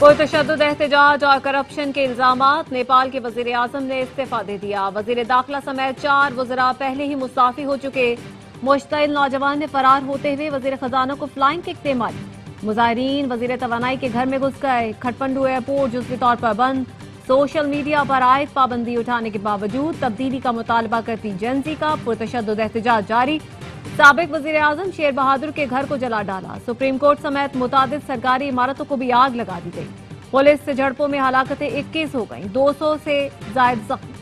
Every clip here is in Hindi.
पुरतशद्दुद एहतजाज और करप्शन के इल्जामात। नेपाल के वजीर आजम ने इस्तीफा दे दिया। वजीर दाखिला समेत 4 वज़रा पहले ही मुस्ताफी हो चुके। मुश्तइल नौजवान ने फरार होते हुए वजीर खजाना को फ्लाइंग किक दे मारी। मुजाहिरीन वजीर तवानाई के घर में घुस गए। खटमंडू एयरपोर्ट जुज़वी तौर पर बंद। सोशल मीडिया पर आयत पाबंदी उठाने के बावजूद तब्दीली का मुतालबा करती जेंजी का पुरतशद्दुद एहतजाज जारी। साबिक वजीर आजम शेर बहादुर के घर को जला डाला। सुप्रीम कोर्ट समेत मुतादिद सरकारी इमारतों को भी आग लगा दी गई। पुलिस से झड़पों में हलाकतें 21 हो गईं, 200 से जायद जख्मी।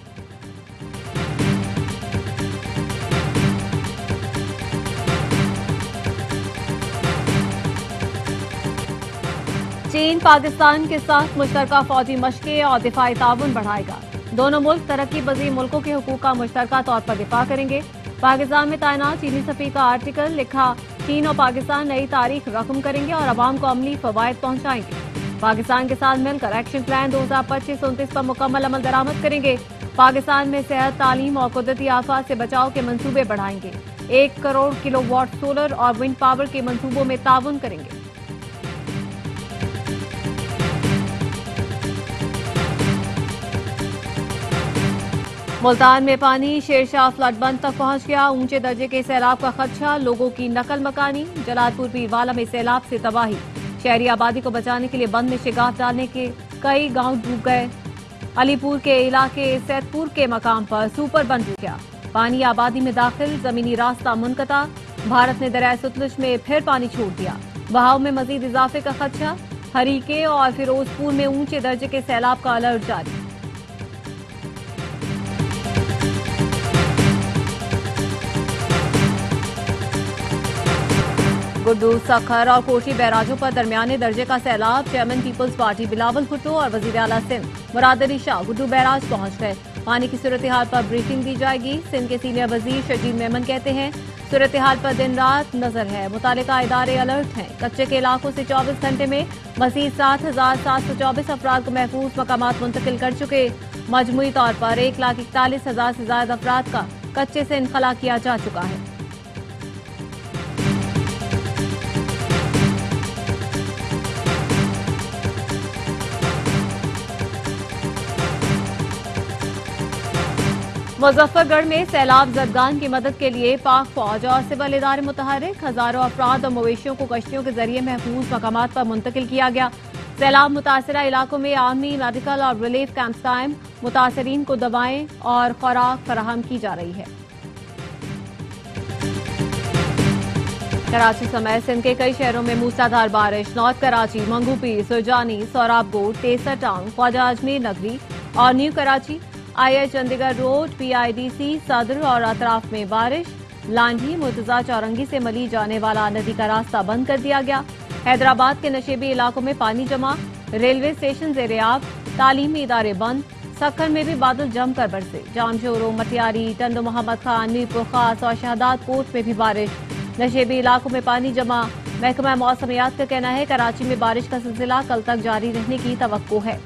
चीन पाकिस्तान के साथ मुश्तरका फौजी मशकें और दिफाई ताउन बढ़ाएगा। दोनों मुल्क तरक्की पजीर मुल्कों के हुकूक का मुश्तरका तौर पर दिफा करेंगे। पाकिस्तान में तैनात चीनी सफी का आर्टिकल लिखा, चीन और पाकिस्तान नई तारीख रकम करेंगे और अवाम को अमली फवायद पहुंचाएंगे। पाकिस्तान के साथ मिलकर एक्शन प्लान 2025-29 पर मुकम्मल अमल दरामद करेंगे। पाकिस्तान में सेहत, तालीम और कुदरती आफात से बचाव के मंसूबे बढ़ाएंगे। 1 करोड़ किलोवाट सोलर और विंड पावर के मंसूबों में ताउन करेंगे। मुल्तान में पानी शेरशाह फ्लड बंद तक पहुंच गया। ऊंचे दर्जे के सैलाब का खदशा, लोगों की नकल मकानी। जलालपुर पीरवाला में सैलाब से तबाही। शहरी आबादी को बचाने के लिए बंद में शिगाफ डालने के कई गांव डूब गए। अलीपुर के इलाके सैदपुर के मकाम पर सुपर बंद टूट गया। पानी आबादी में दाखिल, जमीनी रास्ता मुनक़ता। भारत ने दरिया सतलुज में फिर पानी छोड़ दिया। बहाव में मजीद इजाफे का खदशा। हरीके और फिरोजपुर में ऊंचे दर्जे के सैलाब का अलर्ट जारी। गुड्डू, सखर और कोशी बैराजों पर दरमियाने दर्जे का सैलाब। चेयरमैन पीपल्स पार्टी बिलावल भुट्टो और वजीर आला सिंध मुराद अली शाह गुड्डू बैराज पहुंच गए। पानी की सूरत हाल पर ब्रीफिंग दी जाएगी। सिंध के सीनियर वजीर शजीब मेमन कहते हैं, सूरत हाल पर दिन रात नजर है, मुतालिका इदारे अलर्ट हैं। कच्चे के इलाकों से 24 घंटे में मजीद 7,724 अफराद को महफूज मकामात मुंतकिल कर चुके। मजमूई तौर पर 1,41,000 से ज्यादा अफराद का कच्चे से इनखला किया जा चुका है। मुजफ्फरगढ़ में सैलाब जदगान की मदद के लिए पाक फौज और सिविल इदारे मुतहरिक। हजारों अफराद और मवेशियों को कश्तियों के जरिए महफूज मकामात पर मुंतकिल किया गया। सैलाब मुतासरा इलाकों में आर्मी, मेडिकल और रिलीफ कैंप कायम। मुतासरीन को दवाएं और खुराक फराहम की जा रही है। कराची समेत सिंध के कई शहरों में मूसलाधार बारिश। नॉर्थ कराची, मंगूपीर, सुरजानी, सोराबकोट, तेसर टाउन, ख्वाजा अजमेर नगरी और new Karachi, IH Chandigarh road, PIDC, सदर और अतराफ में बारिश। लांढी, मुर्तजा चौरंगी से मली जाने वाला नदी का रास्ता बंद कर दिया गया। हैदराबाद के नशेबी इलाकों में पानी जमा। रेलवे स्टेशन ज़ेर-ए-आब। तालीमी इदारे बंद। सक्खर में भी बादल जमकर बरसे। जामशोरो, मटियारी, टंडो मोहम्मद खान, मीरपुर खास और शहदाद कोट में भी बारिश। नशेबी इलाकों में पानी जमा। महकमा मौसमियात का कहना है, कराची में बारिश का सिलसिला कल तक जारी रहने की तवक्को है।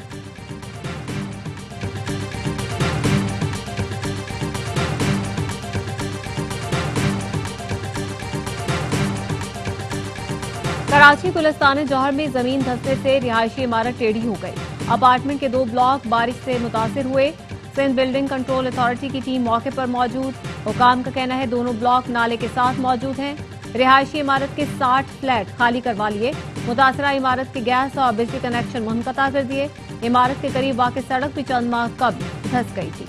कराची गुलिस्तान जौहर में जमीन धंसने से रिहायशी इमारत टेढ़ी हो गई। अपार्टमेंट के 2 ब्लॉक बारिश से मुतासिर हुए। सिंध बिल्डिंग कंट्रोल अथॉरिटी की टीम मौके पर मौजूद। हुकाम का कहना है, दोनों ब्लॉक नाले के साथ मौजूद हैं। रिहायशी इमारत के 60 फ्लैट खाली करवा लिए। मुतासरा इमारत के गैस और बिजली कनेक्शन मुनक़ता कर दिए। इमारत के करीब वाक़ सड़क भी चंद माह कब्ल धंस गई थी।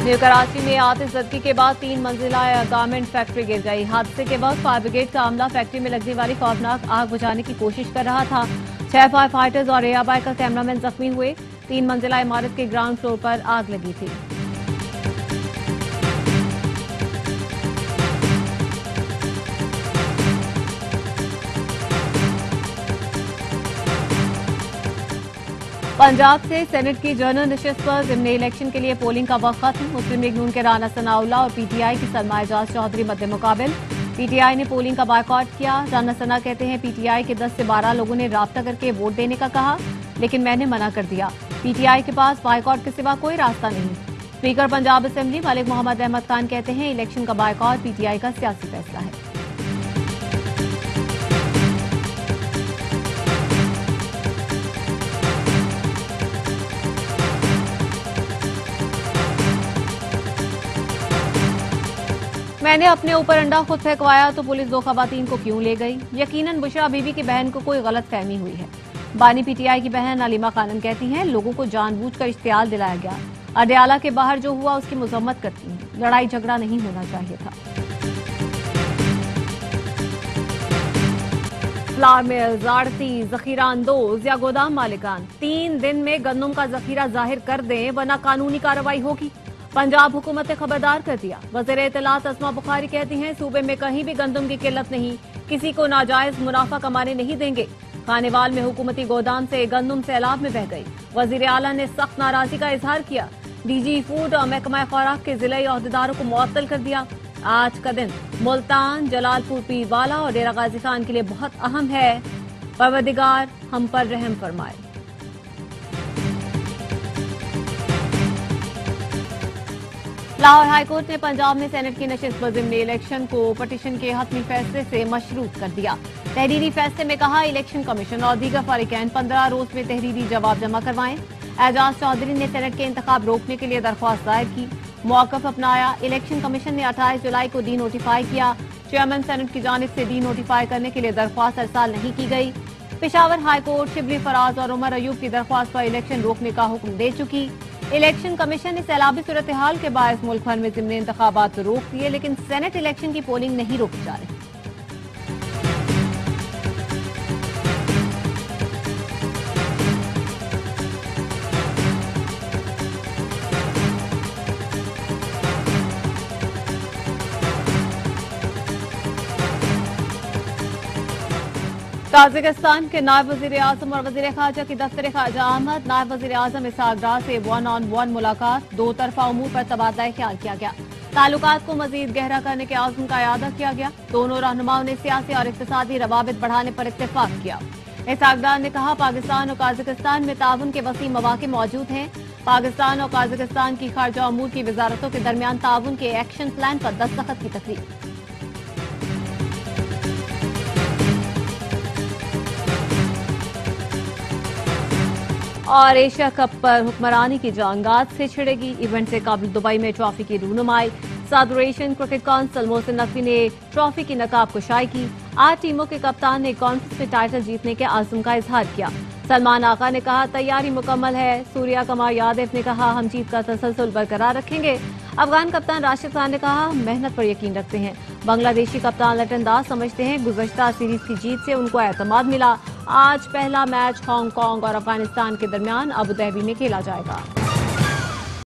न्यू कराची में आतिशबाजी के बाद 3 मंजिला गारमेंट फैक्ट्री गिर गई। हादसे के वक्त फायर ब्रिगेड का अमला फैक्ट्री में लगने वाली खौफनाक आग बुझाने की कोशिश कर रहा था। 6 फायर फाइटर्स और एयरबाइक का कैमरामैन जख्मी हुए। 3 मंजिला इमारत के ग्राउंड फ्लोर पर आग लगी थी। पंजाब से सेनेट की जनरल नशिस्त पर ज़िमनी इलेक्शन के लिए पोलिंग का वक्त खत्म। मुस्लिम लीग नून के राना सनाउल्लाह और PTI की सलमा एजाज चौधरी मद्दे मुकाबिल। PTI ने पोलिंग का बायकॉट किया। राना सना कहते हैं, PTI के 10 से 12 लोगों ने राब्ता करके वोट देने का कहा, लेकिन मैंने मना कर दिया। PTI के पास बायकॉट के सिवा कोई रास्ता नहीं। स्पीकर पंजाब असेंबली मलिक मोहम्मद अहमद खान कहते हैं, इलेक्शन का बायकॉट PTI का सियासी फैसला है। मैंने अपने ऊपर अंडा खुद फेंकवाया तो पुलिस 2 खवातीन को क्यों ले गई? यकीनन बुशरा बीबी की बहन को कोई गलत फहमी हुई है। बानी पीटीआई की बहन अलीमा खानम कहती हैं, लोगों को जानबूझकर इश्तियाल दिलाया गया। अडयाला के बाहर जो हुआ उसकी मजम्मत करती हैं। लड़ाई झगड़ा नहीं होना चाहिए था। फ्लावर मिल्स, आड़ती, जखीरा अंदोज या गोदाम मालिकान 3 दिन में गंदम का जखीरा जाहिर कर दें वरना कानूनी कार्रवाई होगी। पंजाब हुकूमत ने खबरदार कर दिया। वज़ीर इत्तलात अस्मा बुखारी कहती हैं, सूबे में कहीं भी गंदम की किल्लत नहीं, किसी को नाजायज मुनाफा कमाने नहीं देंगे। खानेवाल में हुकूमती गोदाम से गंदम सैलाब में बह गई। वज़ीर आला ने सख्त नाराजगी का इजहार किया। डीजी फूड और महकमा खुराक के जिला अहदेदारों को मुअत्तल कर दिया। आज का दिन मुल्तान, जलालपुर, पीरवाला और डेरा गाजी खान के लिए बहुत अहम है। परवरदिगार हम पर रहम फरमाए। लाहौर हाईकोर्ट ने पंजाब में सेनेट की नशिस्त पर ज़िम्नी इलेक्शन को पटिशन के हतमी फैसले से मशरूत कर दिया। तहरीरी फैसले में कहा, इलेक्शन कमीशन और दीगर फारिकैन 15 रोज में तहरीरी जवाब जमा करवाएं। एजाज चौधरी ने सेनेट के इंतखाब रोकने के लिए दरख्वास्त दायर की, मौकफ अपनाया। इलेक्शन कमीशन ने 28 जुलाई को डी नोटिफाई किया। चेयरमैन सेनेट की जानिब से डी नोटिफाई करने के लिए दरख्वास्त अरसाल नहीं की गई। पेशावर हाईकोर्ट शिबली फराज और उमर अयूब की दरख्वास्त पर इलेक्शन रोकने का हुक्म दे चुकी। इलेक्शन कमीशन ने सैलाबी सूरत हाल के बायस मुल्क भर में ज़िमनी इंतखाबात रोक दिए, लेकिन सेनेट इलेक्शन की पोलिंग नहीं रोकी जा रही। ताजिकिस्तान के नायब वजीर आजम और वजीर खारजा की दफ्तर खारजा अहमद, नायब वजीर आजम इसहाक डार से 1-on-1 मुलाकात। 2 तरफा उमूर पर तबादला ख्याल किया गया। ताल्लुकात को मजीद गहरा करने के आज़म का इआदा किया गया। दोनों रहनुमाओं ने सियासी और इक्तिसादी रवाबित बढ़ाने पर इत्तेफाक किया। इसहाक डार ने कहा, पाकिस्तान और काजाकिस्तान में ताउन के वसी मौके मौजूद हैं। पाकिस्तान और काजाकिस्तान की खारजा उमूर की वजारतों के दरमियान ताउन के एक्शन प्लान पर दस्तखत की तकरीब। और एशिया कप पर हुक्मरानी की जंग आज से छिड़ेगी। इवेंट से काबिल दुबई में ट्रॉफी की रूनुमाई। सदर Asian cricket council Mohsin Naqvi ने ट्रॉफी की नकाब कुशाई की। 8 टीमों के कप्तान ने कॉन्फ्रेंस में टाइटल जीतने के आज़म का इजहार किया। सलमान आगा ने कहा, तैयारी मुकम्मल है। सूर्या कुमार यादव ने कहा, हम जीत का तसलसल बरकरार रखेंगे। अफगान कप्तान राशिद खान ने कहा, मेहनत पर यकीन रखते हैं। बांग्लादेशी कप्तान लटन दास समझते हैं गुज़श्ता सीरीज की जीत से उनको एतमाद मिला। आज पहला मैच हांगकांग और अफगानिस्तान के दरमियान अबू धाबी में खेला जाएगा।